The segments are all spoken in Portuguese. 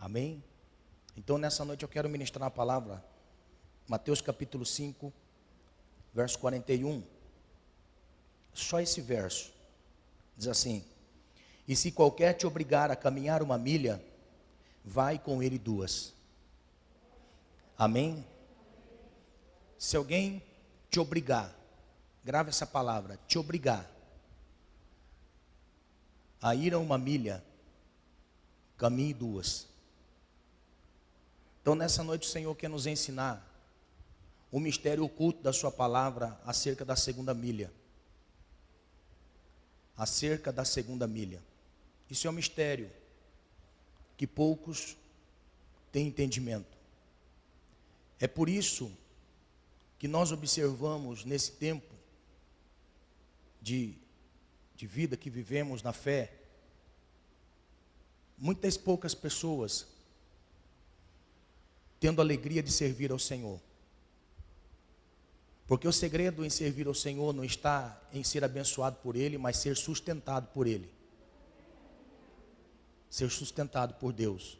Amém? Então nessa noite eu quero ministrar a palavra, Mateus capítulo 5, verso 41. Só esse verso, diz assim: e se qualquer te obrigar a caminhar uma milha, vai com ele 2. Amém? Se alguém te obrigar, grave essa palavra, te obrigar a ir a uma milha, caminhe 2. Então nessa noite o Senhor quer nos ensinar o mistério oculto da sua palavra acerca da segunda milha. Acerca da segunda milha. Isso é um mistério que poucos têm entendimento. É por isso que nós observamos nesse tempo de vida que vivemos na fé, muitas poucas pessoas tendo a alegria de servir ao Senhor. Porque o segredo em servir ao Senhor não está em ser abençoado por Ele, mas ser sustentado por Ele. Ser sustentado por Deus.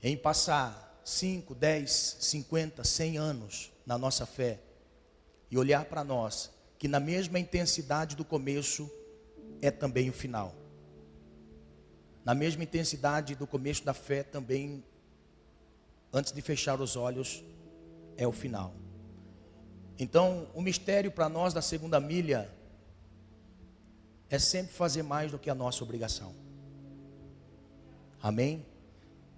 Em passar 5, 10, 50, 100 anos na nossa fé e olhar para nós, que na mesma intensidade do começo é também o final. Na mesma intensidade do começo da fé também, antes de fechar os olhos, é o final. Então, o mistério para nós da segunda milha é sempre fazer mais do que a nossa obrigação. Amém?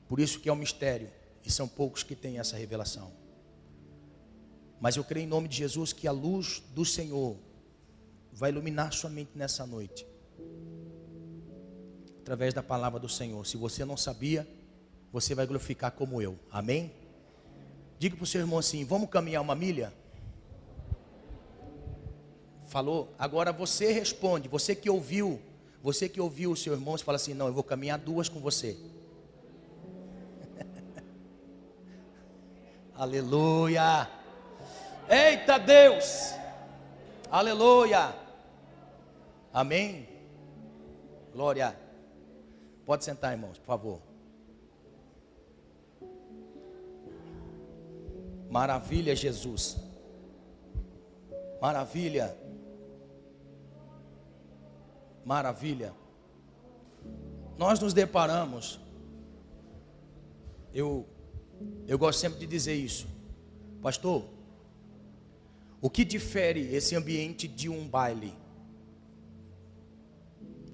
Por isso que é um mistério, e são poucos que têm essa revelação. Mas eu creio em nome de Jesus que a luz do Senhor vai iluminar sua mente nessa noite, através da palavra do Senhor. Se você não sabia, você vai glorificar como eu. Amém? Diga para o seu irmão assim: vamos caminhar uma milha? Falou? Agora você responde. Você que ouviu o seu irmão, você fala assim: não, eu vou caminhar 2 com você. Aleluia! Eita Deus! Aleluia! Amém? Glória! Pode sentar, irmãos, por favor. Maravilha, Jesus. Maravilha. Maravilha. Nós nos deparamos, eu gosto sempre de dizer isso, pastor, o que difere esse ambiente de um baile?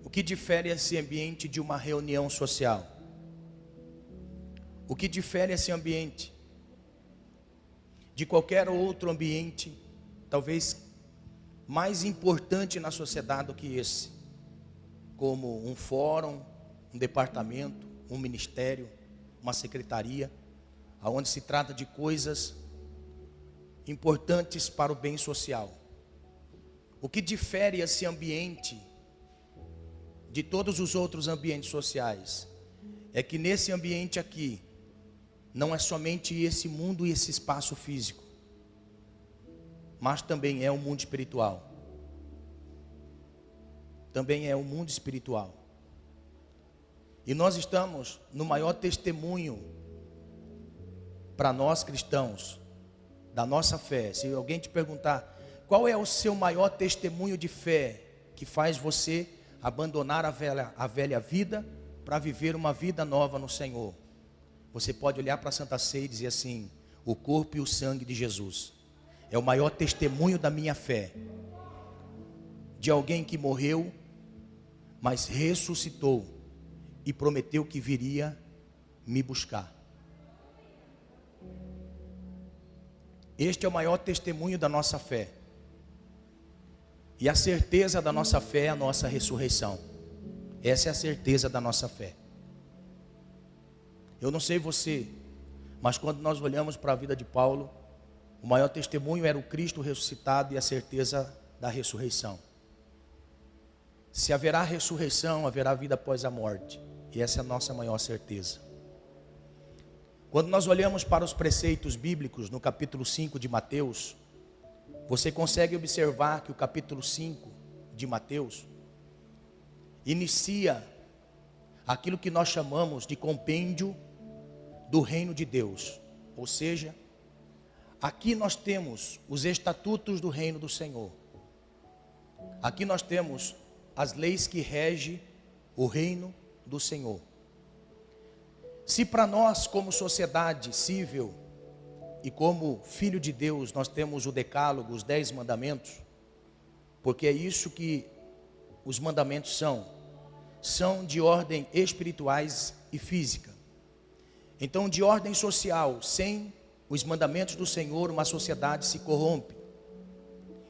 O que difere esse ambiente de uma reunião social? O que difere esse ambiente de qualquer outro ambiente, talvez mais importante na sociedade do que esse? Como um fórum, um departamento, um ministério, uma secretaria, onde se trata de coisas importantes para o bem social. O que difere esse ambiente de todos os outros ambientes sociais é que nesse ambiente aqui não é somente esse mundo e esse espaço físico, mas também é o mundo espiritual. Também é o mundo espiritual. E nós estamos no maior testemunho para nós cristãos da nossa fé. Se alguém te perguntar qual é o seu maior testemunho de fé que faz você abandonar a velha vida para viver uma vida nova no Senhor, você pode olhar para a Santa Ceia e dizer assim: o corpo e o sangue de Jesus é o maior testemunho da minha fé, de alguém que morreu, mas ressuscitou e prometeu que viria me buscar. Este é o maior testemunho da nossa fé. E a certeza da nossa fé é a nossa ressurreição. Essa é a certeza da nossa fé. Eu não sei você, mas quando nós olhamos para a vida de Paulo, o maior testemunho era o Cristo ressuscitado e a certeza da ressurreição. Se haverá ressurreição, haverá vida após a morte. E essa é a nossa maior certeza. Quando nós olhamos para os preceitos bíblicos no capítulo 5 de Mateus, você consegue observar que o capítulo 5 de Mateus inicia aquilo que nós chamamos de compêndio do reino de Deus. Ou seja, aqui nós temos os estatutos do reino do Senhor. Aqui nós temos as leis que regem o reino do Senhor. Se para nós, como sociedade civil e como filho de Deus, nós temos o decálogo, os 10 mandamentos, porque é isso que os mandamentos são de ordem espirituais e física. Então, de ordem social, sem os mandamentos do Senhor, uma sociedade se corrompe.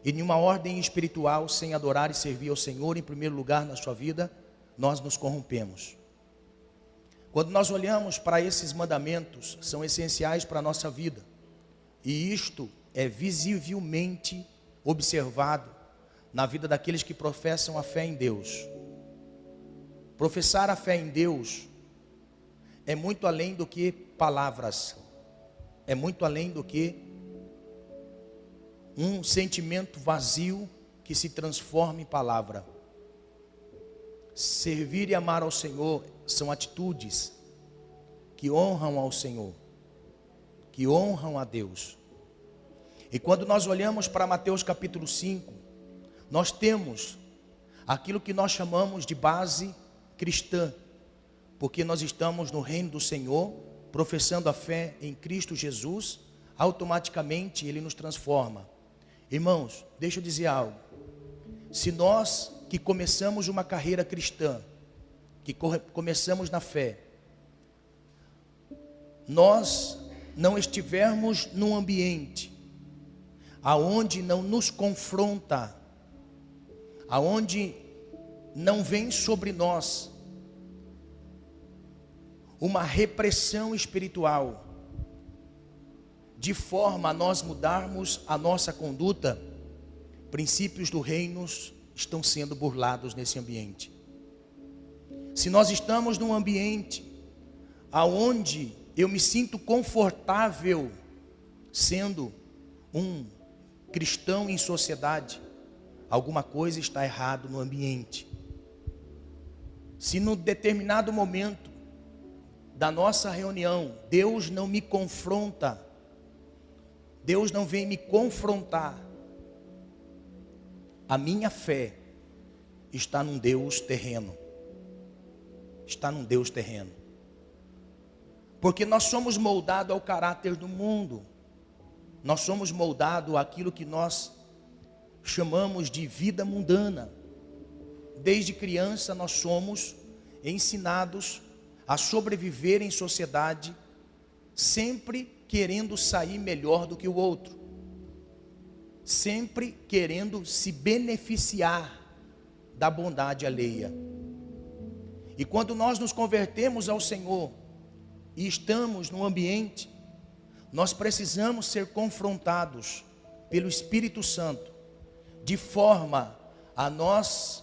E em uma ordem espiritual, sem adorar e servir ao Senhor em primeiro lugar na sua vida, nós nos corrompemos. Quando nós olhamos para esses mandamentos, são essenciais para a nossa vida. E isto é visivelmente observado na vida daqueles que professam a fé em Deus. Professar a fé em Deus é muito além do que palavras, é muito além do que um sentimento vazio que se transforma em palavra. Servir e amar ao Senhor são atitudes que honram ao Senhor, que honram a Deus. E quando nós olhamos para Mateus capítulo 5, nós temos aquilo que nós chamamos de base cristã, porque nós estamos no reino do Senhor, professando a fé em Cristo Jesus, automaticamente Ele nos transforma. Irmãos, deixa eu dizer algo. Se nós que começamos uma carreira cristã, que começamos na fé, nós não estivermos num ambiente aonde não nos confronta, aonde não vem sobre nós uma repressão espiritual, de forma a nós mudarmos a nossa conduta, princípios do reino estão sendo burlados nesse ambiente. Se nós estamos num ambiente aonde eu me sinto confortável sendo um cristão em sociedade, alguma coisa está errado no ambiente. Se num determinado momento da nossa reunião, Deus não me confronta, Deus não vem me confrontar, a minha fé está num Deus terreno. Está num Deus terreno. Porque nós somos moldados ao caráter do mundo. Nós somos moldados àquilo que nós chamamos de vida mundana. Desde criança nós somos ensinados a sobreviver em sociedade, sempre querendo sair melhor do que o outro, sempre querendo se beneficiar da bondade alheia. E quando nós nos convertemos ao Senhor e estamos no ambiente, nós precisamos ser confrontados pelo Espírito Santo, de forma a nós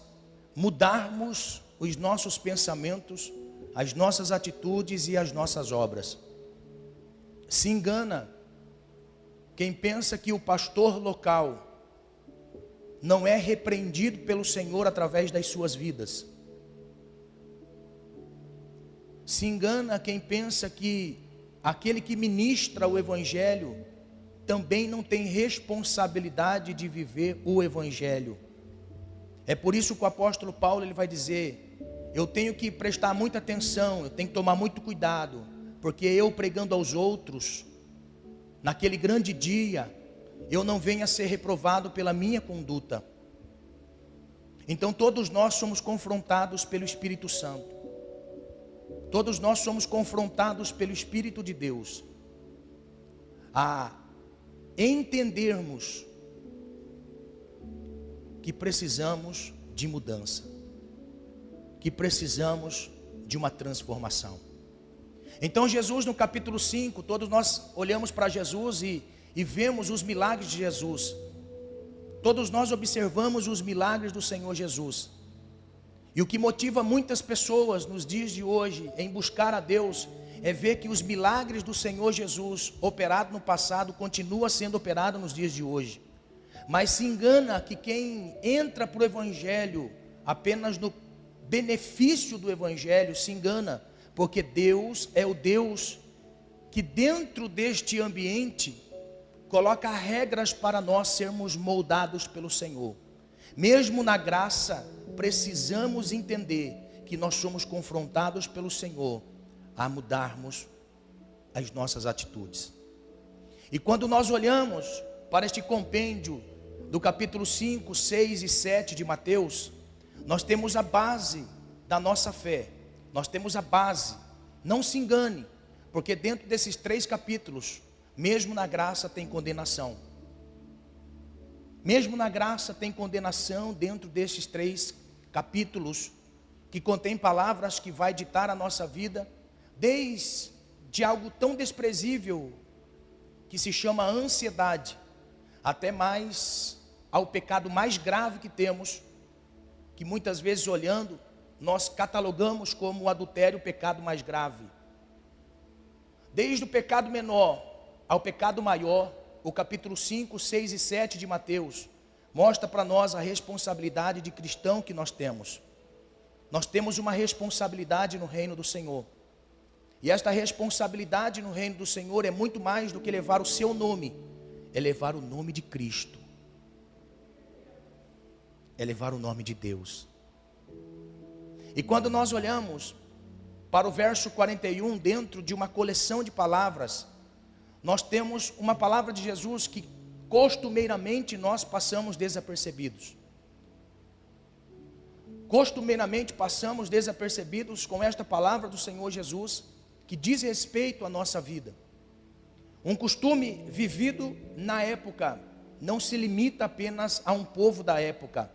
mudarmos os nossos pensamentos, as nossas atitudes e as nossas obras. Se engana quem pensa que o pastor local não é repreendido pelo Senhor através das suas vidas. Se engana quem pensa que aquele que ministra o Evangelho também não tem responsabilidade de viver o Evangelho. É por isso que o apóstolo Paulo ele vai dizer: eu tenho que prestar muita atenção, eu tenho que tomar muito cuidado, porque eu pregando aos outros, naquele grande dia, eu não venha a ser reprovado pela minha conduta. Então todos nós somos confrontados pelo Espírito Santo. Todos nós somos confrontados pelo Espírito de Deus a entendermos que precisamos de mudança, que precisamos de uma transformação. Então Jesus no capítulo 5, todos nós olhamos para Jesus e vemos os milagres de Jesus. Todos nós observamos os milagres do Senhor Jesus. E o que motiva muitas pessoas nos dias de hoje em buscar a Deus é ver que os milagres do Senhor Jesus, operado no passado, continua sendo operado nos dias de hoje. Mas se engana que quem entra para o Evangelho apenas no benefício do Evangelho, se engana, porque Deus é o Deus que dentro deste ambiente coloca regras para nós sermos moldados pelo Senhor. Mesmo na graça, precisamos entender que nós somos confrontados pelo Senhor a mudarmos as nossas atitudes. E quando nós olhamos para este compêndio do capítulo 5, 6 e 7 de Mateus, nós temos a base da nossa fé. Nós temos a base. Não se engane, porque dentro desses 3 capítulos, mesmo na graça tem condenação. Mesmo na graça tem condenação dentro destes 3 capítulos, que contém palavras que vai ditar a nossa vida, desde algo tão desprezível, que se chama ansiedade, até mais ao pecado mais grave que temos, que muitas vezes olhando, nós catalogamos como o adultério o pecado mais grave. Desde o pecado menor ao pecado maior, o capítulo 5, 6 e 7 de Mateus, mostra para nós a responsabilidade de cristão que nós temos. Nós temos uma responsabilidade no reino do Senhor. E esta responsabilidade no reino do Senhor é muito mais do que levar o seu nome, é levar o nome de Cristo, é levar o nome de Deus. E quando nós olhamos para o verso 41, dentro de uma coleção de palavras, nós temos uma palavra de Jesus que costumeiramente nós passamos desapercebidos. Costumeiramente passamos desapercebidos com esta palavra do Senhor Jesus, que diz respeito à nossa vida. Um costume vivido na época não se limita apenas a um povo da época.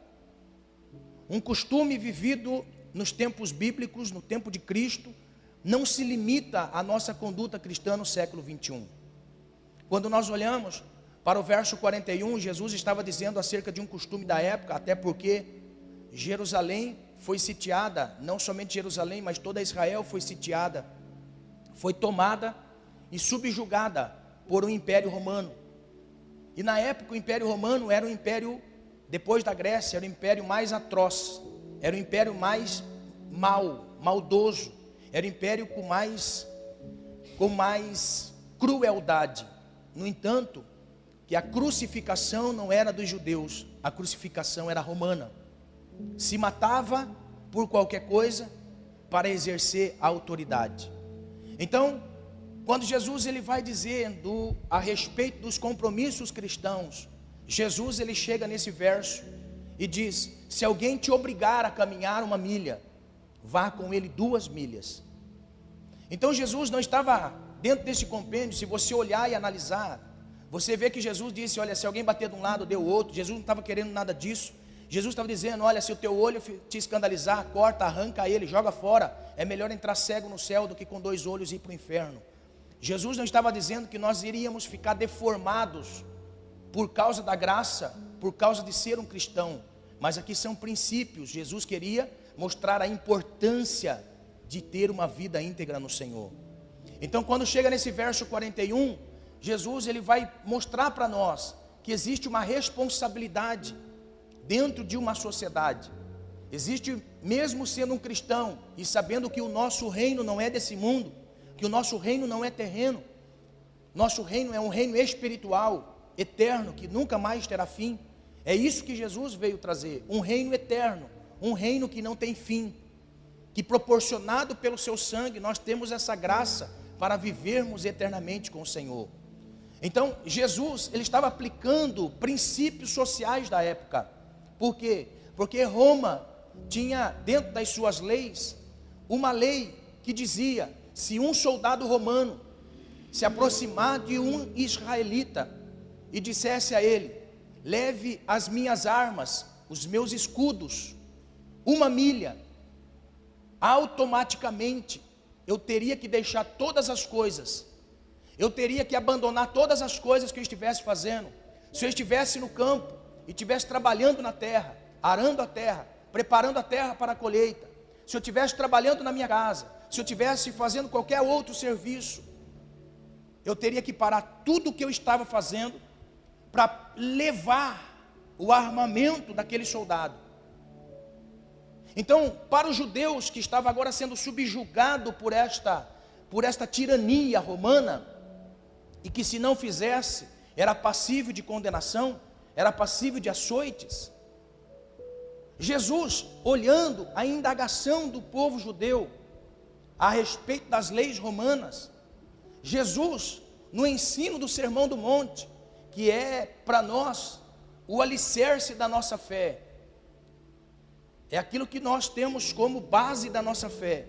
Um costume vivido nos tempos bíblicos, no tempo de Cristo, não se limita à nossa conduta cristã no século 21. Quando nós olhamos para o verso 41, Jesus estava dizendo acerca de um costume da época, até porque Jerusalém foi sitiada, não somente Jerusalém, mas toda Israel foi sitiada, foi tomada e subjugada por um império romano. E na época o império romano era o império, depois da Grécia, era o império mais atroz, era o império mais maldoso, era o império com mais crueldade. No entanto, que a crucificação não era dos judeus, a crucificação era romana. Se matava por qualquer coisa para exercer a autoridade. Então, quando Jesus ele vai dizendo a respeito dos compromissos cristãos, Jesus ele chega nesse verso e diz: se alguém te obrigar a caminhar 1 milha, vá com ele 2 milhas. Então Jesus não estava dentro desse compêndio. Se você olhar e analisar, você vê que Jesus disse: olha, se alguém bater de um lado, dê o outro. Jesus não estava querendo nada disso. Jesus estava dizendo: olha, se o teu olho te escandalizar, corta, arranca ele, joga fora. É melhor entrar cego no céu do que com 2 olhos ir para o inferno. Jesus não estava dizendo que nós iríamos ficar deformados por causa da graça, por causa de ser um cristão. Mas aqui são princípios. Jesus queria mostrar a importância de ter uma vida íntegra no Senhor. Então, quando chega nesse verso 41, Jesus ele vai mostrar para nós que existe uma responsabilidade dentro de uma sociedade. Existe, mesmo sendo um cristão e sabendo que o nosso reino não é desse mundo, que o nosso reino não é terreno, nosso reino é um reino espiritual, eterno, que nunca mais terá fim. É isso que Jesus veio trazer, um reino eterno, um reino que não tem fim, que proporcionado pelo seu sangue, nós temos essa graça para vivermos eternamente com o Senhor. Então, Jesus, ele estava aplicando princípios sociais da época. Por quê? Porque Roma tinha dentro das suas leis, uma lei que dizia: se um soldado romano se aproximar de um israelita e dissesse a ele: leve as minhas armas, os meus escudos, 1 milha, automaticamente eu teria que deixar todas as coisas, eu teria que abandonar todas as coisas que eu estivesse fazendo. Se eu estivesse no campo e estivesse trabalhando na terra, arando a terra, preparando a terra para a colheita, se eu estivesse trabalhando na minha casa, se eu estivesse fazendo qualquer outro serviço, eu teria que parar tudo o que eu estava fazendo para levar o armamento daquele soldado. Então, para os judeus que estavam agora sendo subjugados por por esta tirania romana, e que se não fizesse, era passível de condenação, era passível de açoites. Jesus, olhando a indagação do povo judeu a respeito das leis romanas, Jesus, no ensino do Sermão do Monte, que é para nós o alicerce da nossa fé, é aquilo que nós temos como base da nossa fé.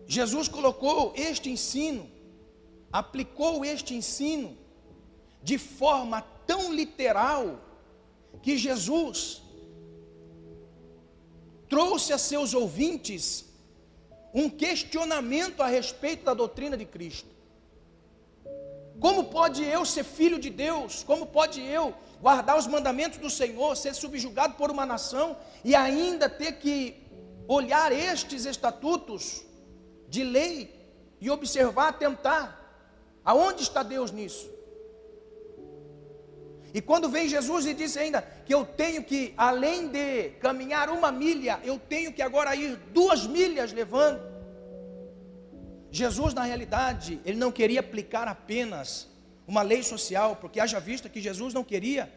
Jesus colocou este ensino, aplicou este ensino de forma tão literal, que Jesus trouxe a seus ouvintes um questionamento a respeito da doutrina de Cristo. Como pode eu ser filho de Deus? Como pode eu guardar os mandamentos do Senhor, ser subjugado por uma nação e ainda ter que olhar estes estatutos de lei e observar, tentar? Aonde está Deus nisso? E quando vem Jesus e diz ainda que eu tenho que, além de caminhar 1 milha, eu tenho que agora ir 2 milhas levando. Jesus, na realidade, ele não queria aplicar apenas uma lei social, porque haja vista que Jesus não queria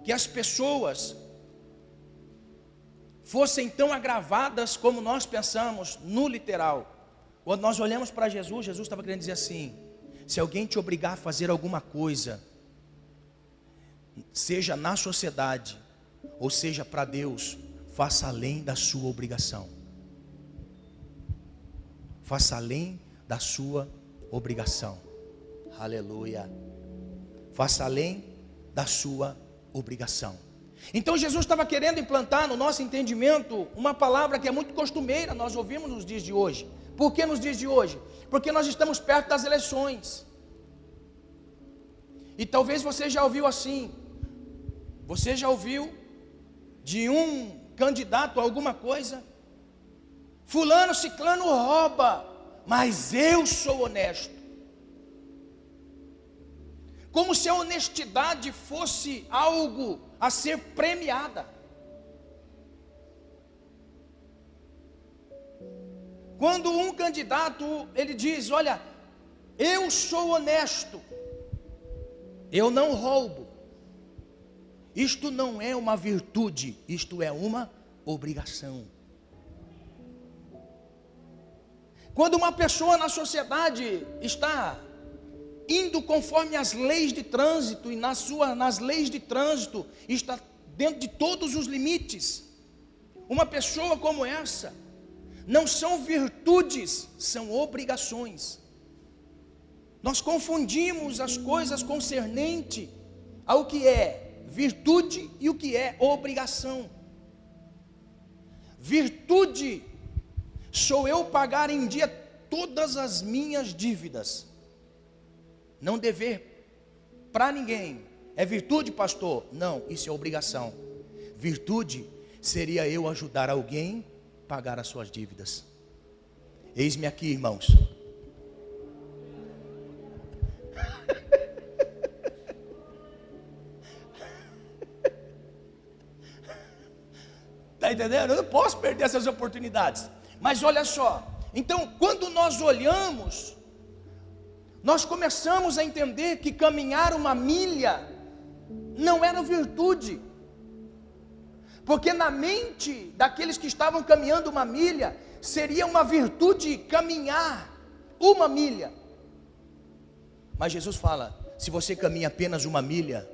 que as pessoas fossem tão agravadas como nós pensamos no literal. Quando nós olhamos para Jesus, Jesus estava querendo dizer assim: se alguém te obrigar a fazer alguma coisa, seja na sociedade, ou seja para Deus, faça além da sua obrigação. Faça além da sua obrigação. Aleluia. Faça além da sua obrigação. Então Jesus estava querendo implantar no nosso entendimento uma palavra que é muito costumeira, nós ouvimos nos dias de hoje. Por que nos dias de hoje? Porque nós estamos perto das eleições. E talvez você já ouviu assim, você já ouviu de um candidato a alguma coisa: fulano, ciclano rouba, mas eu sou honesto. Como se a honestidade fosse algo a ser premiada. Quando um candidato, ele diz: olha, eu sou honesto, eu não roubo. Isto não é uma virtude, isto é uma obrigação. Quando uma pessoa na sociedade está indo conforme as leis de trânsito, e nas leis de trânsito está dentro de todos os limites, uma pessoa como essa, não são virtudes, são obrigações. Nós confundimos as coisas concernente ao que é virtude e o que é obrigação. Virtude sou eu pagar em dia todas as minhas dívidas, não dever para ninguém. É virtude, pastor? Não, isso é obrigação. Virtude seria eu ajudar alguém a pagar as suas dívidas. Eis-me aqui, irmãos. Está entendendo? Eu não posso perder essas oportunidades. Mas olha só, então quando nós olhamos, nós começamos a entender que caminhar 1 milha não era virtude. Porque na mente daqueles que estavam caminhando 1 milha, seria uma virtude caminhar 1 milha. Mas Jesus fala: se você caminha apenas 1 milha,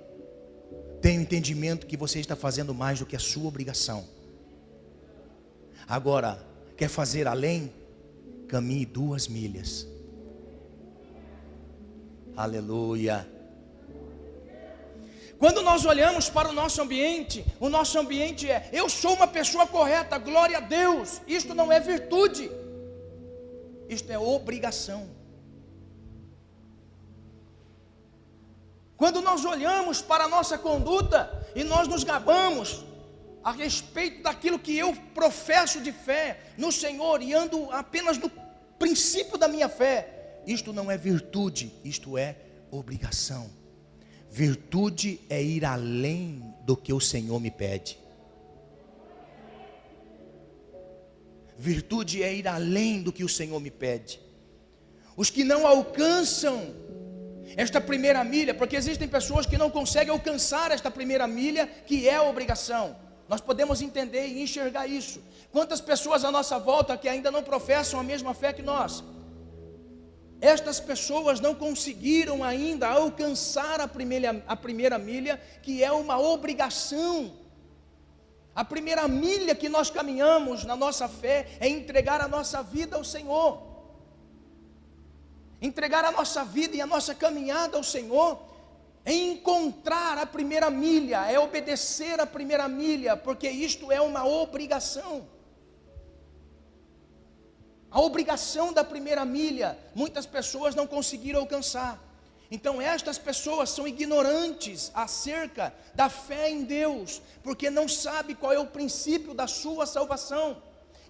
tenha o entendimento que você está fazendo mais do que a sua obrigação. Agora, quer fazer além? Caminhe 2 milhas. Aleluia. Quando nós olhamos para o nosso ambiente é: eu sou uma pessoa correta, glória a Deus. Isto não é virtude, isto é obrigação. Quando nós olhamos para a nossa conduta e nós nos gabamos a respeito daquilo que eu professo de fé no Senhor e ando apenas no princípio da minha fé, isto não é virtude, isto é obrigação. Virtude é ir além do que o Senhor me pede. Virtude é ir além do que o Senhor me pede. os que não alcançam esta primeira milha, porque existem pessoas que não conseguem alcançar esta primeira milha, que é a obrigação. Nós podemos entender e enxergar isso. Quantas pessoas à nossa volta que ainda não professam a mesma fé que nós? Estas pessoas não conseguiram ainda alcançar a primeira milha, que é uma obrigação. A primeira milha que nós caminhamos na nossa fé é entregar a nossa vida ao Senhor. Entregar a nossa vida e a nossa caminhada ao Senhor é encontrar a primeira milha, é obedecer a primeira milha, porque isto é uma obrigação. A obrigação da primeira milha, muitas pessoas não conseguiram alcançar. Então estas pessoas são ignorantes acerca da fé em Deus, porque não sabem qual é o princípio da sua salvação.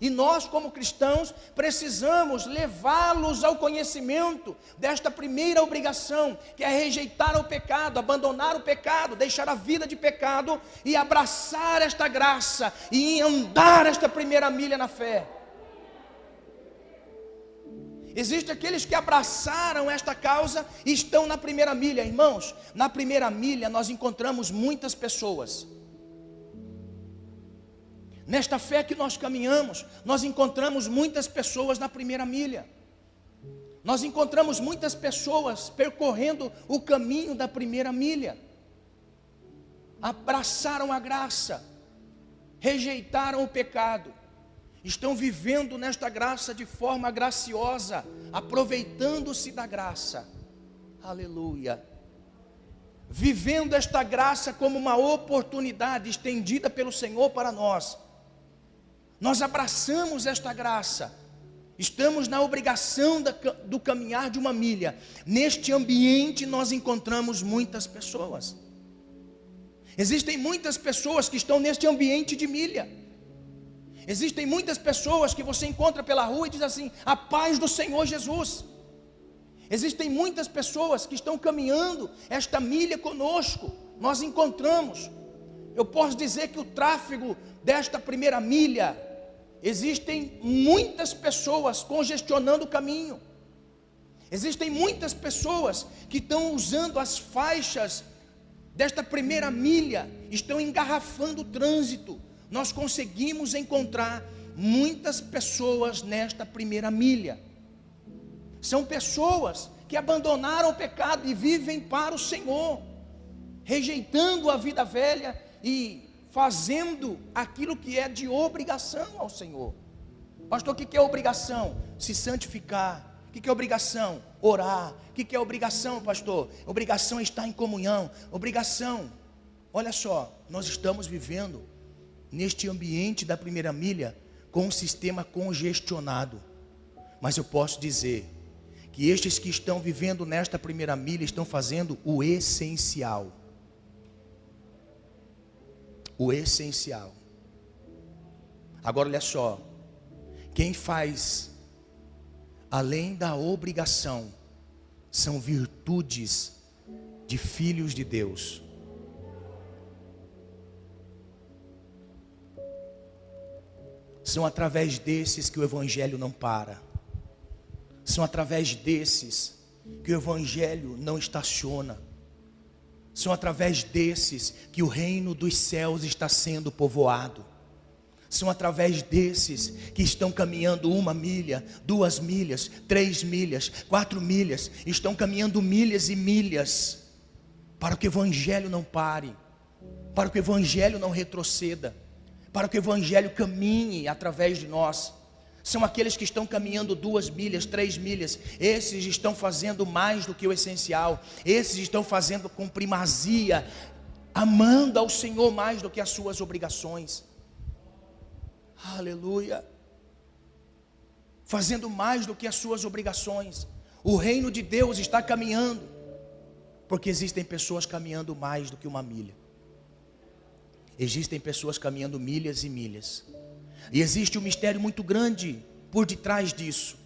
E nós, como cristãos, precisamos levá-los ao conhecimento desta primeira obrigação, que é rejeitar o pecado, abandonar o pecado, deixar a vida de pecado e abraçar esta graça e andar esta primeira milha na fé. Existem aqueles que abraçaram esta causa e estão na primeira milha. Irmãos, na primeira milha nós encontramos muitas pessoas. Nesta fé que nós caminhamos, nós encontramos muitas pessoas na primeira milha. Nós encontramos muitas pessoas percorrendo o caminho da primeira milha. Abraçaram a graça, rejeitaram o pecado, estão vivendo nesta graça de forma graciosa, aproveitando-se da graça. Aleluia. Vivendo esta graça como uma oportunidade estendida pelo Senhor para nós. Nós abraçamos esta graça, estamos na obrigação do caminhar de uma milha. Neste ambiente nós encontramos muitas pessoas. Existem muitas pessoas que estão neste ambiente de milha. Existem muitas pessoas que você encontra pela rua e diz assim: a paz do Senhor Jesus. Existem muitas pessoas que estão caminhando esta milha conosco. Nós encontramos. Eu posso dizer que o tráfego desta primeira milha, existem muitas pessoas congestionando o caminho. Existem muitas pessoas que estão usando as faixas desta primeira milha, estão engarrafando o trânsito. Nós conseguimos encontrar muitas pessoas nesta primeira milha. São pessoas que abandonaram o pecado e vivem para o Senhor, rejeitando a vida velha e fazendo aquilo que é de obrigação ao Senhor. Pastor, o que é obrigação? Se santificar. O que é obrigação? Orar. O que é obrigação, pastor? Obrigação é estar em comunhão. Obrigação, olha só, nós estamos vivendo neste ambiente da primeira milha com um sistema congestionado. Mas eu posso dizer que estes que estão vivendo nesta primeira milha estão fazendo o essencial. O essencial. Agora olha só, quem faz além da obrigação são virtudes de filhos de Deus. São através desses que o Evangelho não para. São através desses que o Evangelho não estaciona. São através desses que o reino dos céus está sendo povoado. São através desses que estão caminhando 1 milha, 2 milhas, 3 milhas, 4 milhas. Estão caminhando milhas e milhas para que o Evangelho não pare, para que o Evangelho não retroceda, para que o Evangelho caminhe através de nós. São aqueles que estão caminhando 2 milhas, 3 milhas. Esses estão fazendo mais do que o essencial. Esses estão fazendo com primazia, amando ao Senhor mais do que as suas obrigações. Aleluia. Fazendo mais do que as suas obrigações. O reino de Deus está caminhando, porque existem pessoas caminhando mais do que 1 milha. Existem pessoas caminhando milhas e milhas. E existe um mistério muito grande por detrás disso.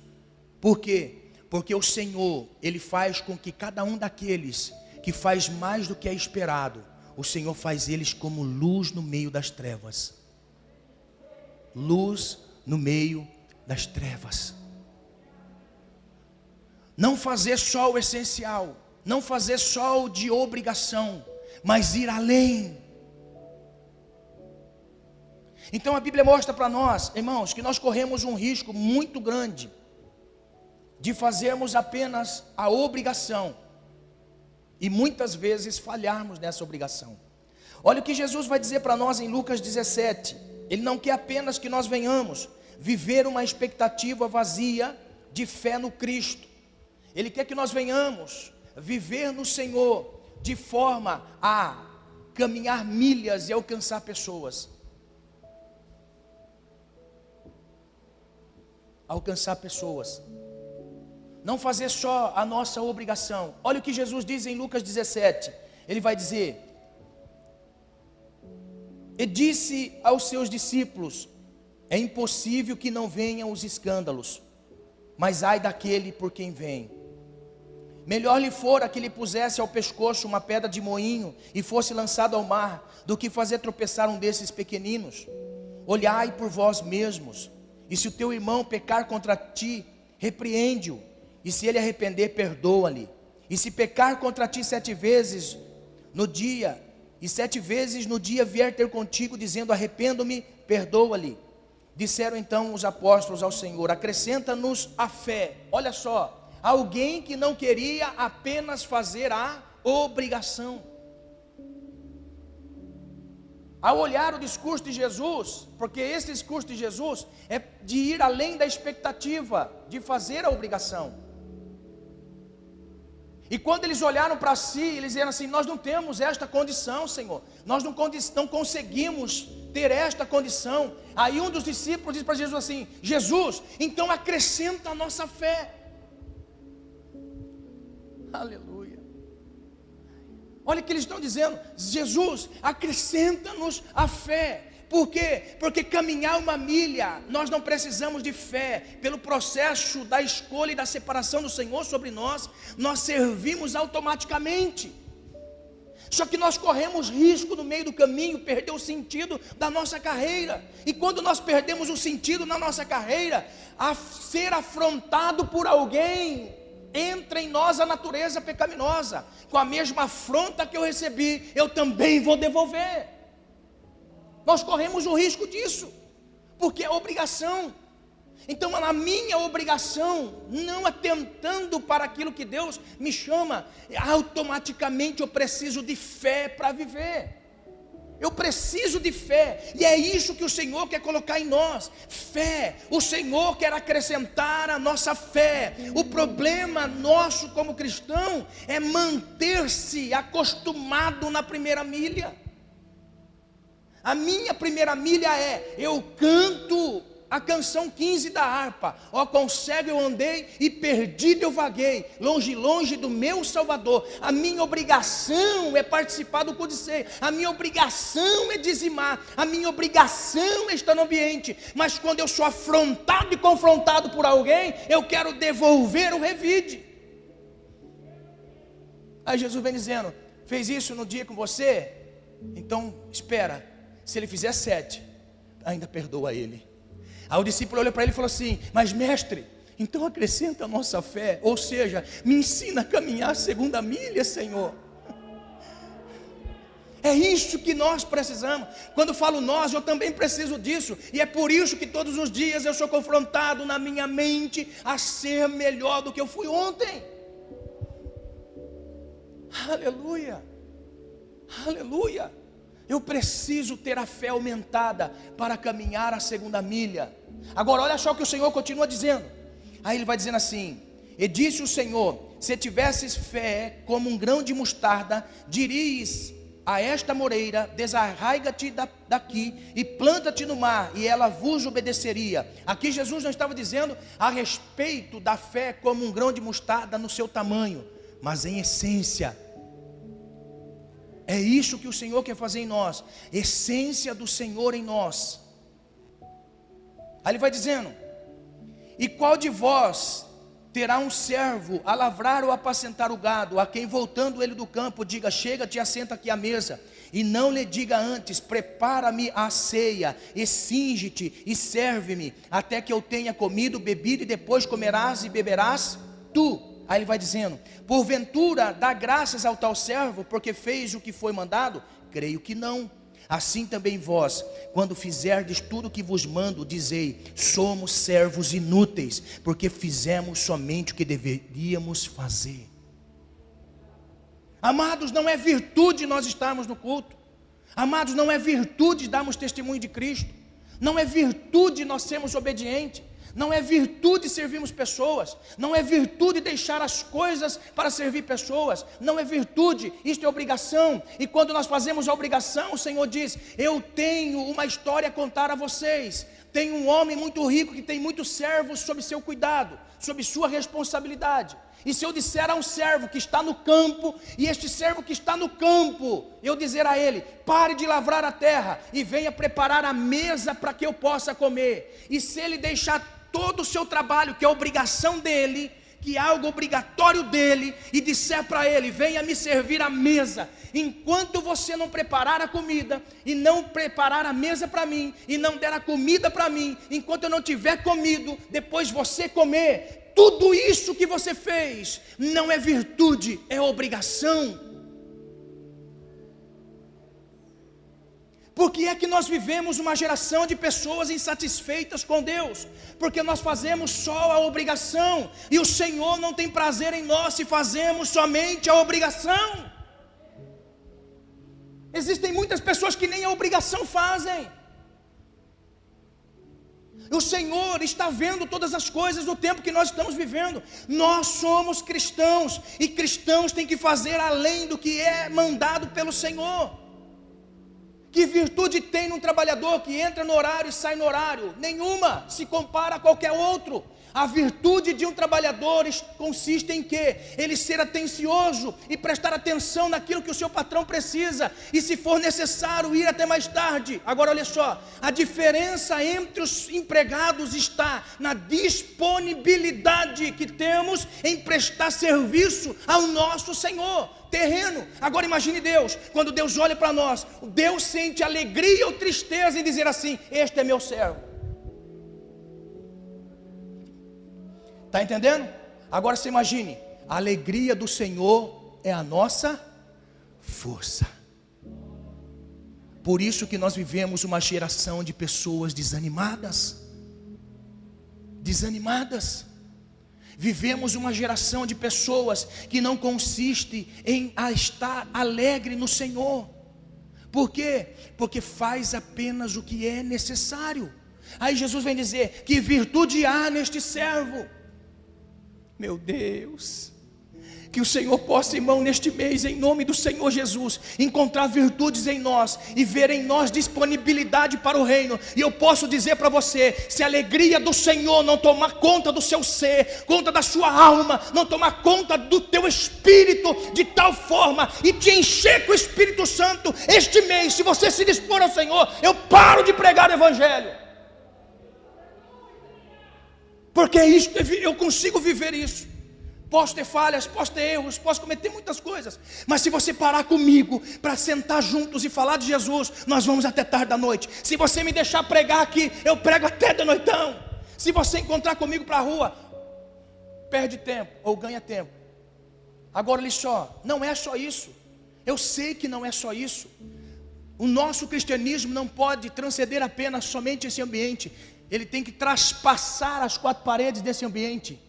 Por quê? Porque o Senhor, Ele faz com que cada um daqueles que faz mais do que é esperado, o Senhor faz eles como luz no meio das trevas. Luz no meio das trevas. Não fazer só o essencial, não fazer só o de obrigação, mas ir além. Então a Bíblia mostra para nós, irmãos, que nós corremos um risco muito grande de fazermos apenas a obrigação e muitas vezes falharmos nessa obrigação. Olha o que Jesus vai dizer para nós em Lucas 17. Ele não quer apenas que nós venhamos viver uma expectativa vazia de fé no Cristo. Ele quer que nós venhamos viver no Senhor de forma a caminhar milhas e alcançar pessoas. Alcançar pessoas. Não fazer só a nossa obrigação. Olha o que Jesus diz em Lucas 17. Ele vai dizer: e disse aos seus discípulos: é impossível que não venham os escândalos, mas ai daquele por quem vem. Melhor lhe fora que lhe pusesse ao pescoço uma pedra de moinho e fosse lançado ao mar, do que fazer tropeçar um desses pequeninos. Olhai por vós mesmos, e se o teu irmão pecar contra ti, repreende-o, e se ele arrepender, perdoa-lhe. E se pecar contra ti 7 vezes no dia, e 7 vezes no dia vier ter contigo, dizendo arrependo-me, perdoa-lhe. Disseram então os apóstolos ao Senhor: acrescenta-nos a fé. Olha só, alguém que não queria apenas fazer a obrigação. Ao olhar o discurso de Jesus, porque esse discurso de Jesus é de ir além da expectativa, de fazer a obrigação. E quando eles olharam para si, eles disseram assim: nós não temos esta condição, Senhor, nós não conseguimos ter esta condição. Aí um dos discípulos disse para Jesus assim: Jesus, então acrescenta a nossa fé. Aleluia. Olha o que eles estão dizendo: Jesus, acrescenta-nos a fé. Por quê? Porque caminhar uma milha, nós não precisamos de fé. Pelo processo da escolha e da separação do Senhor sobre nós, nós servimos automaticamente. Só que nós corremos risco no meio do caminho, perder o sentido da nossa carreira. E quando nós perdemos o sentido na nossa carreira, a ser afrontado por alguém, entra em nós a natureza pecaminosa. Com a mesma afronta que eu recebi, eu também vou devolver. Nós corremos o risco disso, porque é obrigação. Então, na minha obrigação, não atentando para aquilo que Deus me chama, automaticamente eu preciso de fé para viver. Eu preciso de fé, e é isso que o Senhor quer colocar em nós, fé. O Senhor quer acrescentar a nossa fé. O problema nosso como cristão é manter-se acostumado na primeira milha. A minha primeira milha é: eu canto a canção 15 da harpa. Ó, quão cego eu andei e perdido eu vaguei, longe, longe do meu Salvador. A minha obrigação é participar do Codiceio. A minha obrigação é dizimar. A minha obrigação é estar no ambiente. Mas quando eu sou afrontado e confrontado por alguém, eu quero devolver o revide. Aí Jesus vem dizendo: fez isso no dia com você? Então espera. Se ele fizer 7, ainda perdoa ele. Aí o discípulo olhou para ele e falou assim: mas mestre, então acrescenta a nossa fé. Ou seja, me ensina a caminhar a segunda milha, Senhor. É isso que nós precisamos. Quando falo nós, eu também preciso disso. E é por isso que todos os dias eu sou confrontado na minha mente a ser melhor do que eu fui ontem. Aleluia. Aleluia. Eu preciso ter a fé aumentada para caminhar a segunda milha. Agora olha só o que o Senhor continua dizendo. Aí ele vai dizendo assim: e disse o Senhor: se tivesses fé como um grão de mostarda, dirias a esta moreira: desarraiga-te daqui e planta-te no mar, e ela vos obedeceria. Aqui Jesus não estava dizendo a respeito da fé como um grão de mostarda no seu tamanho, mas em essência. É isso que o Senhor quer fazer em nós, essência do Senhor em nós. Aí ele vai dizendo: e qual de vós terá um servo a lavrar ou apacentar o gado, a quem voltando ele do campo diga: chega-te e assenta aqui à mesa, e não lhe diga antes: prepara-me a ceia, e cinge-te e serve-me, até que eu tenha comido, bebido, e depois comerás e beberás tu? Aí ele vai dizendo: porventura dá graças ao tal servo, porque fez o que foi mandado? Creio que não. Assim também vós, quando fizerdes tudo o que vos mando, dizei: somos servos inúteis, porque fizemos somente o que deveríamos fazer. Amados, não é virtude nós estarmos no culto. Amados, não é virtude darmos testemunho de Cristo. Não é virtude nós sermos obedientes. Não é virtude servirmos pessoas. Não é virtude deixar as coisas para servir pessoas. Não é virtude, isto é obrigação. E quando nós fazemos a obrigação, o Senhor diz: eu tenho uma história a contar a vocês. Tem um homem muito rico que tem muitos servos sob seu cuidado, sob sua responsabilidade. E se eu disser a um servo que está no campo, e este servo que está no campo, eu dizer a ele: pare de lavrar a terra e venha preparar a mesa para que eu possa comer. E se ele deixar todo o seu trabalho, que é obrigação dele, que é algo obrigatório dele, e disser para ele: venha me servir a mesa, enquanto você não preparar a comida, e não preparar a mesa para mim, e não der a comida para mim, enquanto eu não tiver comido, depois você comer, tudo isso que você fez, não é virtude, é obrigação. Por que é que nós vivemos uma geração de pessoas insatisfeitas com Deus? Porque nós fazemos só a obrigação, e o Senhor não tem prazer em nós se fazemos somente a obrigação. Existem muitas pessoas que nem a obrigação fazem. O Senhor está vendo todas as coisas do tempo que nós estamos vivendo. Nós somos cristãos, e cristãos têm que fazer além do que é mandado pelo Senhor. Que virtude tem num trabalhador que entra no horário e sai no horário? Nenhuma, se compara a qualquer outro. A virtude de um trabalhador consiste em quê? Ele ser atencioso e prestar atenção naquilo que o seu patrão precisa, e se for necessário ir até mais tarde. Agora olha só, a diferença entre os empregados está na disponibilidade que temos em prestar serviço ao nosso Senhor terreno. Agora imagine Deus, quando Deus olha para nós, Deus sente alegria ou tristeza em dizer assim: este é meu servo. Está entendendo? Agora você imagine, a alegria do Senhor é a nossa força. Por isso que nós vivemos uma geração de pessoas desanimadas. Vivemos uma geração de pessoas que não consiste em estar alegre no Senhor. Por quê? Porque faz apenas o que é necessário. Aí Jesus vem dizer: que virtude há neste servo? Meu Deus, que o Senhor possa, irmão, neste mês, em nome do Senhor Jesus, encontrar virtudes em nós e ver em nós disponibilidade para o reino. E eu posso dizer para você: se a alegria do Senhor não tomar conta do seu ser, conta da sua alma, não tomar conta do teu espírito de tal forma e te encher com o Espírito Santo, este mês, se você se dispor ao Senhor, eu paro de pregar o Evangelho. Porque isto, eu consigo viver isso. Posso ter falhas, posso ter erros, posso cometer muitas coisas, mas se você parar comigo para sentar juntos e falar de Jesus, nós vamos até tarde da noite. Se você me deixar pregar aqui, eu prego até da noitão. Se você encontrar comigo para a rua, perde tempo ou ganha tempo. Agora olha só, não é só isso. Eu sei que não é só isso. O nosso cristianismo não pode transcender apenas somente esse ambiente. Ele tem que traspassar as quatro paredes desse ambiente.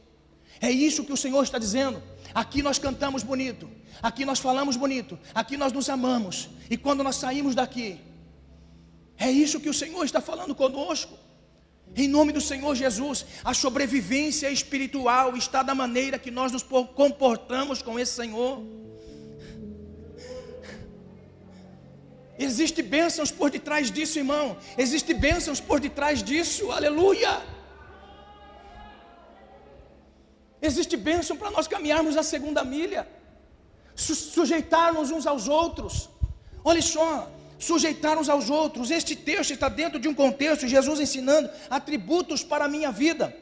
É isso que o Senhor está dizendo. Aqui nós cantamos bonito, aqui nós falamos bonito, aqui nós nos amamos, e quando nós saímos daqui, é isso que o Senhor está falando conosco. Em nome do Senhor Jesus, a sobrevivência espiritual está da maneira que nós nos comportamos com esse Senhor. Existe bênçãos por detrás disso, irmão. Existe bênçãos por detrás disso, aleluia. Existe bênção para nós caminharmos a segunda milha, sujeitarmos uns aos outros. Olha só, sujeitar uns aos outros. Este texto está dentro de um contexto, Jesus ensinando atributos para a minha vida.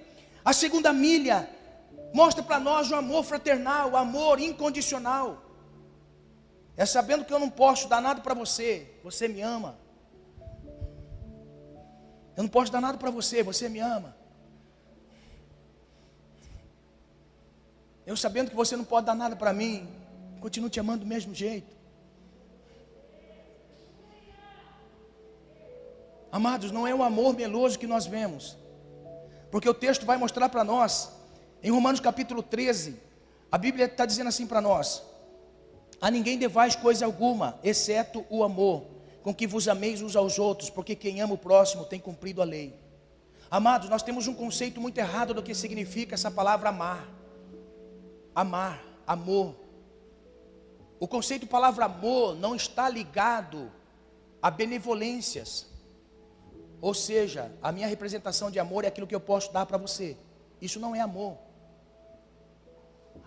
A segunda milha mostra para nós o amor fraternal, o amor incondicional. É sabendo que eu não posso dar nada para você, você me ama. Eu não posso dar nada para você, você me ama. Eu sabendo que você não pode dar nada para mim, continuo te amando do mesmo jeito. Amados, não é o amor meloso que nós vemos, porque o texto vai mostrar para nós, em Romanos capítulo 13, a Bíblia está dizendo assim para nós: a ninguém devais coisa alguma, exceto o amor, com que vos ameis uns aos outros, porque quem ama o próximo tem cumprido a lei. Amados, nós temos um conceito muito errado do que significa essa palavra amar. Amar, amor. O conceito palavra amor não está ligado a benevolências. Ou seja, a minha representação de amor é aquilo que eu posso dar para você. Isso não é amor.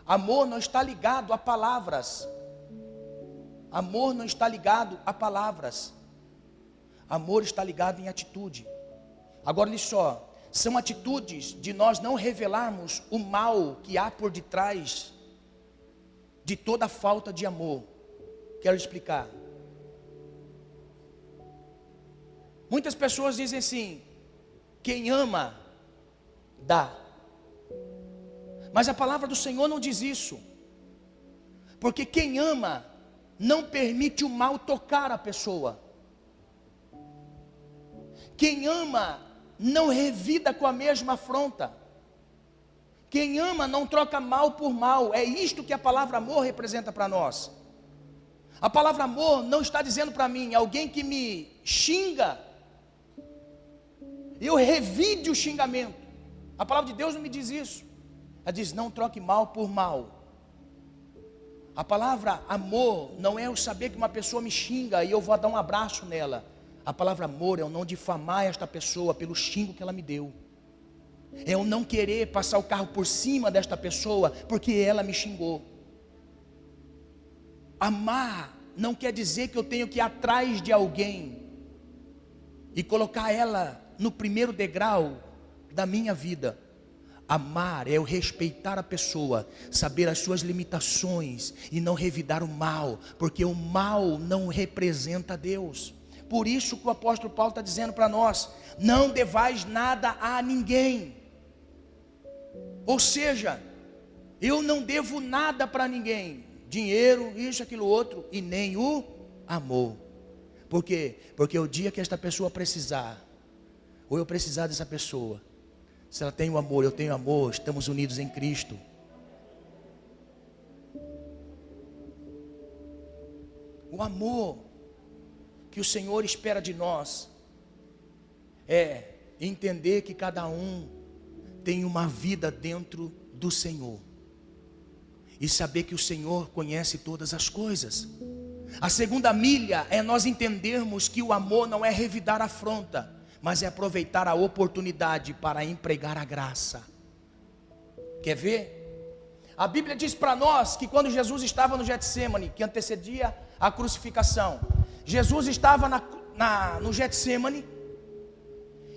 Amor não está ligado a palavras. Amor não está ligado a palavras. Amor está ligado em atitude. Agora olha só, são atitudes de nós não revelarmos o mal que há por detrás de toda falta de amor. Quero explicar. Muitas pessoas dizem assim: quem ama, dá. Mas a palavra do Senhor não diz isso. Porque quem ama não permite o mal tocar a pessoa. Quem ama não revida com a mesma afronta. Quem ama não troca mal por mal. É isto que a palavra amor representa para nós. A palavra amor não está dizendo para mim, alguém que me xinga, eu revide o xingamento. A palavra de Deus não me diz isso. Ela diz: não troque mal por mal. A palavra amor não é eu saber que uma pessoa me xinga e eu vou dar um abraço nela. A palavra amor é eu não difamar esta pessoa pelo xingo que ela me deu. É eu não querer passar o carro por cima desta pessoa porque ela me xingou. Amar não quer dizer que eu tenho que ir atrás de alguém e colocar ela no primeiro degrau da minha vida. Amar é eu respeitar a pessoa, saber as suas limitações e não revidar o mal, porque o mal não representa Deus. Por isso que o apóstolo Paulo está dizendo para nós: não devais nada a ninguém. Ou seja, eu não devo nada para ninguém, dinheiro, isso, aquilo, outro, e nem o amor. Por quê? Porque o dia que esta pessoa precisar, ou eu precisar dessa pessoa, se ela tem o amor, eu tenho amor, estamos unidos em Cristo. O amor que o Senhor espera de nós é entender que cada um tem uma vida dentro do Senhor e saber que o Senhor conhece todas as coisas. A segunda milha é nós entendermos que o amor não é revidar a afronta, mas é aproveitar a oportunidade para empregar a graça. Quer ver? A Bíblia diz para nós que quando Jesus estava no Getsêmani, que antecedia a crucificação, Jesus estava no Getsêmani,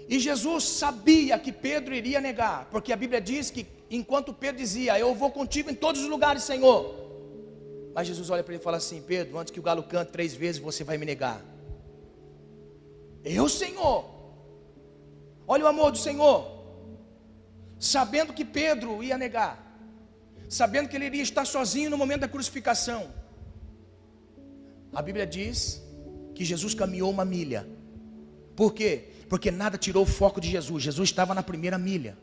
e Jesus sabia que Pedro iria negar, porque a Bíblia diz que enquanto Pedro dizia: eu vou contigo em todos os lugares, Senhor, mas Jesus olha para ele e fala assim: Pedro, antes que o galo cante 3 vezes, você vai me negar. Eu, Senhor? Olha o amor do Senhor. Sabendo que Pedro ia negar, sabendo que ele iria estar sozinho no momento da crucificação, a Bíblia diz que Jesus caminhou 1 milha. Por quê? Porque nada tirou o foco de Jesus. Jesus estava na primeira milha.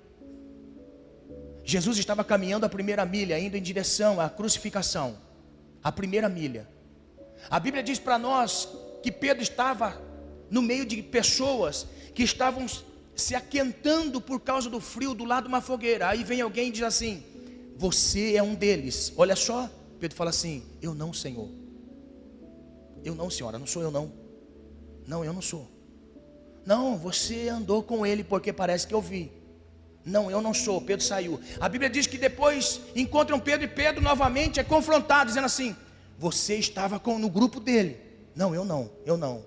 Jesus estava caminhando a primeira milha, indo em direção à crucificação. A primeira milha. A Bíblia diz para nós que Pedro estava no meio de pessoas que estavam se aquentando por causa do frio do lado de uma fogueira. Aí vem alguém e diz assim: você é um deles. Olha só, Pedro fala assim: eu não, Senhor. Eu não, senhora, não sou eu não. Não, eu não sou. Não, você andou com ele porque parece que eu vi. Não, eu não sou. Pedro saiu. A Bíblia diz que depois encontram Pedro e Pedro novamente é confrontado, dizendo assim: você estava no grupo dele. Não, eu não, eu não.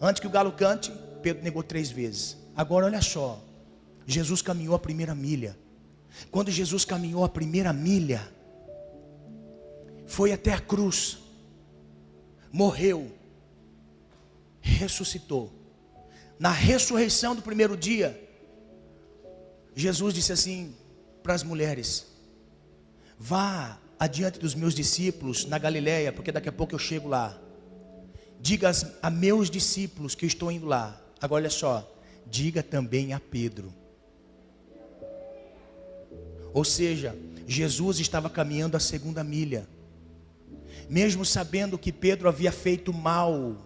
Antes que o galo cante, Pedro negou 3 vezes. Agora olha só, Jesus caminhou a primeira milha. Quando Jesus caminhou a primeira milha, foi até a cruz, morreu, ressuscitou. Na ressurreição do primeiro dia, Jesus disse assim para as mulheres: vá adiante dos meus discípulos na Galileia, porque daqui a pouco eu chego lá. Diga a meus discípulos que eu estou indo lá. Agora olha só, diga também a Pedro. Ou seja, Jesus estava caminhando a segunda milha, mesmo sabendo que Pedro havia feito mal,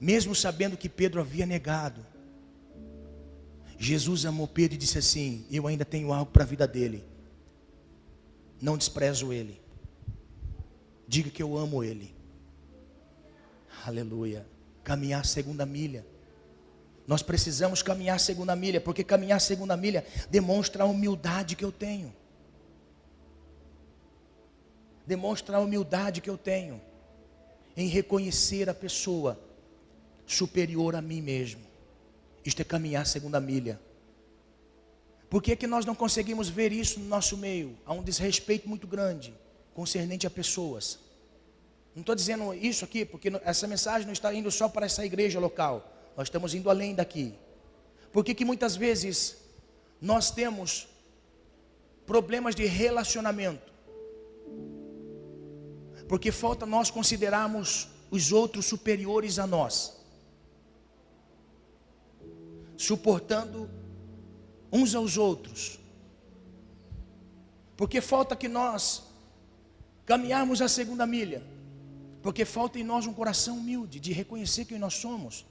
mesmo sabendo que Pedro havia negado. Jesus amou Pedro e disse assim: eu ainda tenho algo para a vida dele, não desprezo ele, diga que eu amo ele. Aleluia. Caminhar a segunda milha. Nós precisamos caminhar a segunda milha, porque caminhar a segunda milha demonstra a humildade que eu tenho. Demonstra a humildade que eu tenho em reconhecer a pessoa superior a mim mesmo. Isto é caminhar a segunda milha. Por que nós não conseguimos ver isso no nosso meio? Há um desrespeito muito grande concernente a pessoas. Não estou dizendo isso aqui porque essa mensagem não está indo só para essa igreja local. Nós estamos indo além daqui. Por que muitas vezes nós temos problemas de relacionamento? Porque falta nós considerarmos os outros superiores a nós, suportando uns aos outros. Porque falta que nós caminharmos a segunda milha. Porque falta em nós um coração humilde de reconhecer quem nós somos.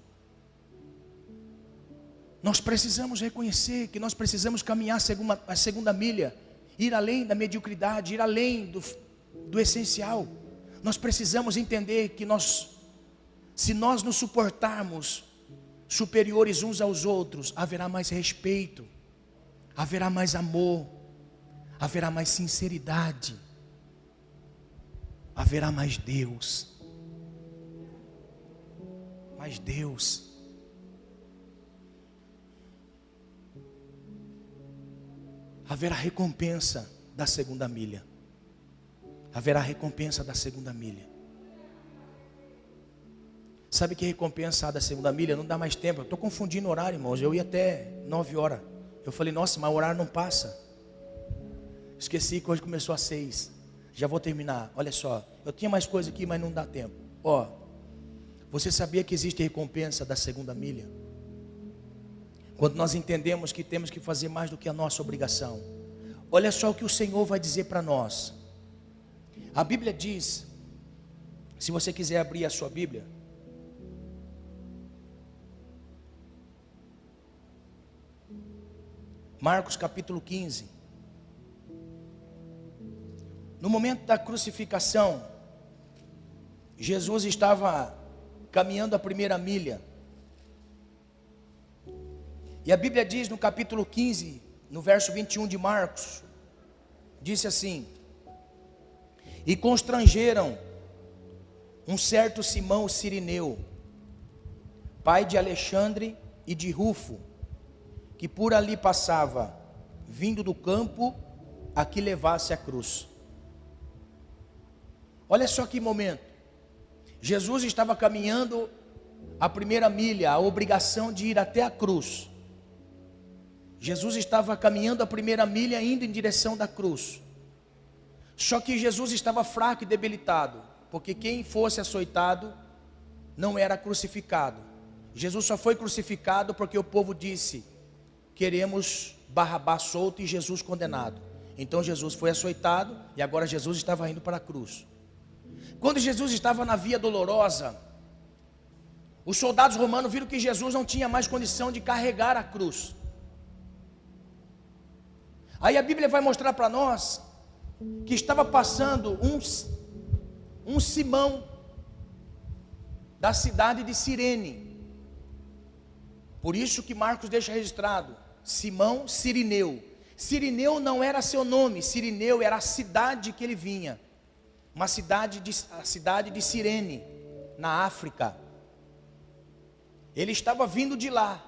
Nós precisamos reconhecer que nós precisamos caminhar a segunda milha, ir além da mediocridade, ir além do essencial. Nós precisamos entender que se nós nos suportarmos superiores uns aos outros, haverá mais respeito, haverá mais amor, haverá mais sinceridade, haverá mais Deus. Mais Deus. Haverá recompensa da segunda milha. Haverá recompensa da segunda milha. Sabe que recompensa da segunda milha? Não dá mais tempo. Eu estou confundindo o horário, irmãos. Eu ia até 9 horas. Eu falei, nossa, mas o horário não passa. Esqueci que hoje começou às 6. Já vou terminar. Olha só, eu tinha mais coisa aqui, mas não dá tempo. Ó, você sabia que existe recompensa da segunda milha? Quando nós entendemos que temos que fazer mais do que a nossa obrigação. Olha só o que o Senhor vai dizer para nós. A Bíblia diz, se você quiser abrir a sua Bíblia, Marcos capítulo 15. No momento da crucificação, Jesus estava caminhando a primeira milha. E a Bíblia diz no capítulo 15, no verso 21 de Marcos, disse assim: e constrangeram um certo Simão Cirineu, pai de Alexandre e de Rufo, que por ali passava, vindo do campo, a que levasse a cruz. Olha só que momento. Jesus estava caminhando a primeira milha, a obrigação de ir até a cruz. Jesus estava caminhando a primeira milha, indo em direção da cruz. Só que Jesus estava fraco e debilitado, porque quem fosse açoitado não era crucificado. Jesus só foi crucificado porque o povo disse: queremos Barrabás solto e Jesus condenado. Então Jesus foi açoitado e agora Jesus estava indo para a cruz. Quando Jesus estava na via dolorosa, os soldados romanos viram que Jesus não tinha mais condição de carregar a cruz. Aí a Bíblia vai mostrar para nós que estava passando um Simão da cidade de Cirene. Por isso que Marcos deixa registrado Simão Cirineu. Cirineu não era seu nome, Cirineu era a cidade que ele vinha. A cidade de Cirene, na África. Ele estava vindo de lá,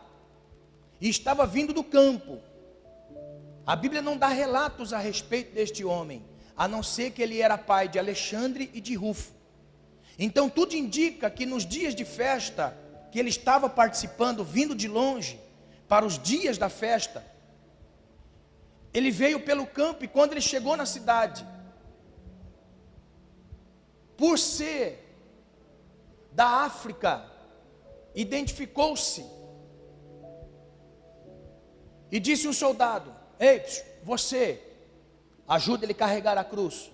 e estava vindo do campo. A Bíblia não dá relatos a respeito deste homem, a não ser que ele era pai de Alexandre e de Rufo. Então tudo indica que nos dias de festa, que ele estava participando, vindo de longe, para os dias da festa, Ele veio pelo campo e quando ele chegou na cidade, por ser da África, identificou-se e disse um soldado: ei, você, ajuda ele a carregar a cruz.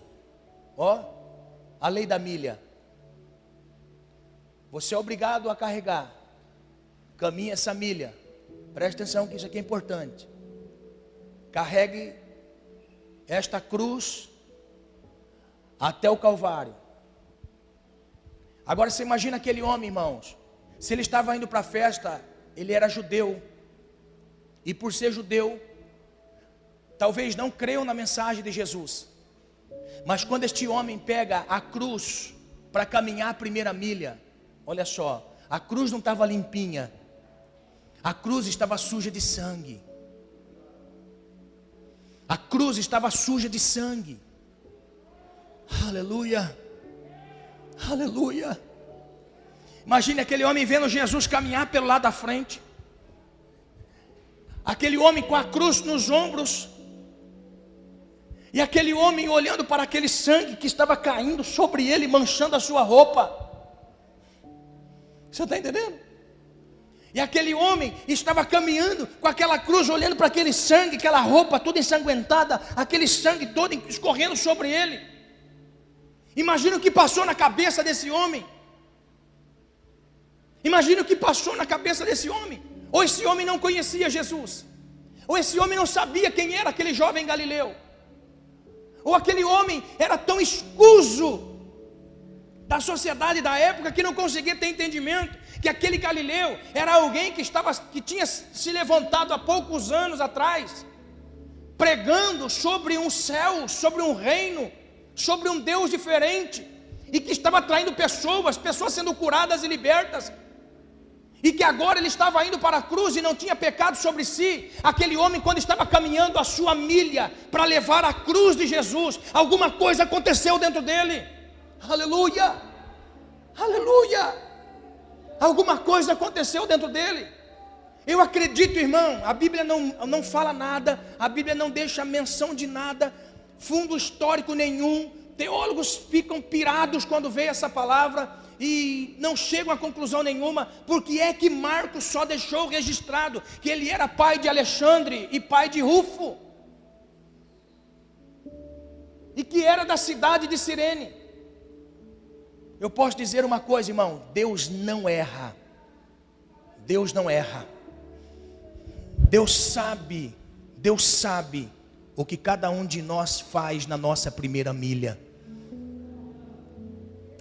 Ó, a lei da milha. Você é obrigado a carregar. Caminhe essa milha. Preste atenção que isso aqui é importante. Carregue esta cruz até o Calvário. Agora você imagina aquele homem, irmãos. Se ele estava indo para a festa, ele era judeu. E por ser judeu, talvez não creiam na mensagem de Jesus. Mas quando este homem pega a cruz para caminhar a primeira milha, olha só, a cruz não estava limpinha. A cruz estava suja de sangue. A cruz estava suja de sangue. Aleluia. Aleluia. Imagine aquele homem vendo Jesus caminhar pelo lado da frente. Aquele homem com a cruz nos ombros. E aquele homem olhando para aquele sangue que estava caindo sobre ele, manchando a sua roupa. Você está entendendo? E aquele homem estava caminhando com aquela cruz, olhando para aquele sangue, aquela roupa toda ensanguentada, aquele sangue todo escorrendo sobre ele. Imagina o que passou na cabeça desse homem. Imagina o que passou na cabeça desse homem. Ou esse homem não conhecia Jesus, ou esse homem não sabia quem era aquele jovem galileu, ou aquele homem era tão escuso da sociedade da época que não conseguia ter entendimento que aquele galileu era alguém que tinha se levantado há poucos anos atrás, pregando sobre um céu, sobre um reino, sobre um Deus diferente, e que estava atraindo pessoas sendo curadas e libertas, e que agora ele estava indo para a cruz e não tinha pecado sobre si. Aquele homem, quando estava caminhando a sua milha para levar a cruz de Jesus, alguma coisa aconteceu dentro dele. Aleluia, aleluia. Alguma coisa aconteceu dentro dele. Eu acredito, irmão, a Bíblia não fala nada, a Bíblia não deixa menção de nada, fundo histórico nenhum. Teólogos ficam pirados quando vê essa palavra e não chegam a conclusão nenhuma. Porque é que Marcos só deixou registrado que ele era pai de Alexandre e pai de Rufo, e que era da cidade de Cirene. Eu posso dizer uma coisa, irmão: Deus não erra. Deus não erra. Deus sabe o que cada um de nós faz na nossa primeira milha.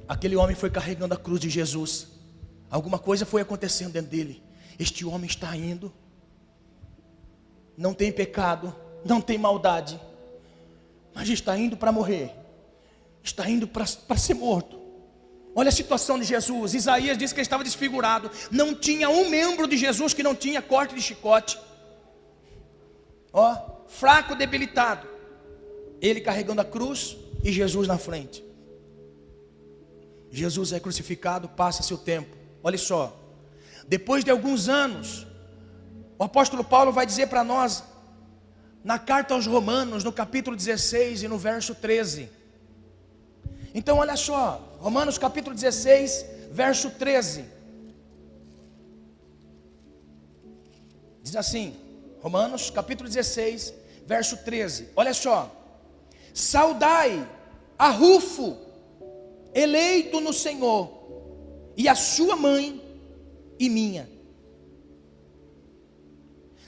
Aquele homem foi carregando a cruz de Jesus. Alguma coisa foi acontecendo dentro dele. Este homem está indo, não tem pecado, não tem maldade, mas está indo para morrer, está indo para ser morto. Olha a situação de Jesus. Isaías diz que ele estava desfigurado. Não tinha um membro de Jesus que não tinha corte de chicote. Ó, fraco, debilitado. Ele carregando a cruz e Jesus na frente. Jesus é crucificado, passa-se o tempo. Olha só, depois de alguns anos, o apóstolo Paulo vai dizer para nós, na carta aos Romanos, no capítulo 16 e no verso 13. Então olha só, Romanos capítulo 16, verso 13. Diz assim, Romanos capítulo 16, verso 13. Olha só: saudai a Rufo, eleito no Senhor, e a sua mãe e minha.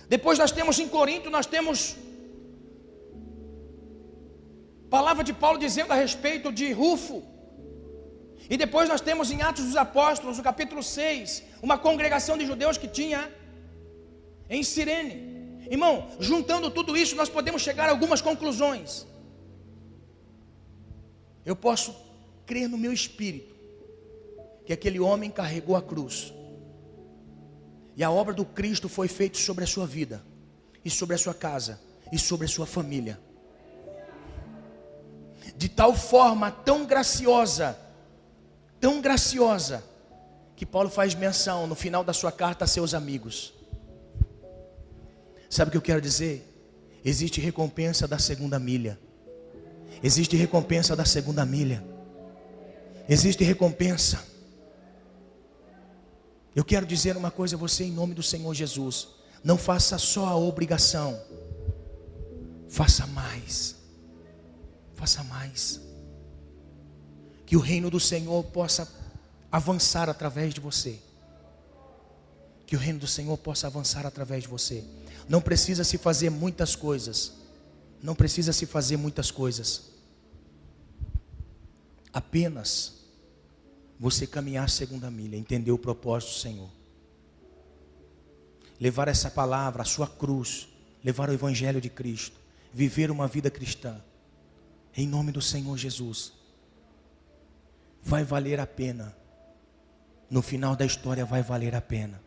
Depois nós temos em Corinto, nós temos palavra de Paulo dizendo a respeito de Rufo. E depois nós temos em Atos dos Apóstolos, no capítulo 6, uma congregação de judeus que tinha em Cirene. Irmão, juntando tudo isso, nós podemos chegar a algumas conclusões. Eu posso crer no meu espírito que aquele homem carregou a cruz, e a obra do Cristo foi feita sobre a sua vida, e sobre a sua casa, e sobre a sua família, de tal forma tão graciosa, que Paulo faz menção no final da sua carta a seus amigos. Sabe o que eu quero dizer? Existe recompensa da segunda milha. Existe recompensa da segunda milha. Existe recompensa. Eu quero dizer uma coisa a você em nome do Senhor Jesus. Não faça só a obrigação. Faça mais. Faça mais. Que o reino do Senhor possa avançar através de você. Que o reino do Senhor possa avançar através de você. Não precisa se fazer muitas coisas. Não precisa se fazer muitas coisas. Apenas você caminhar a segunda milha, entender o propósito do Senhor. Levar essa palavra, a sua cruz, levar o Evangelho de Cristo, viver uma vida cristã, em nome do Senhor Jesus. Vai valer a pena. No final da história vai valer a pena.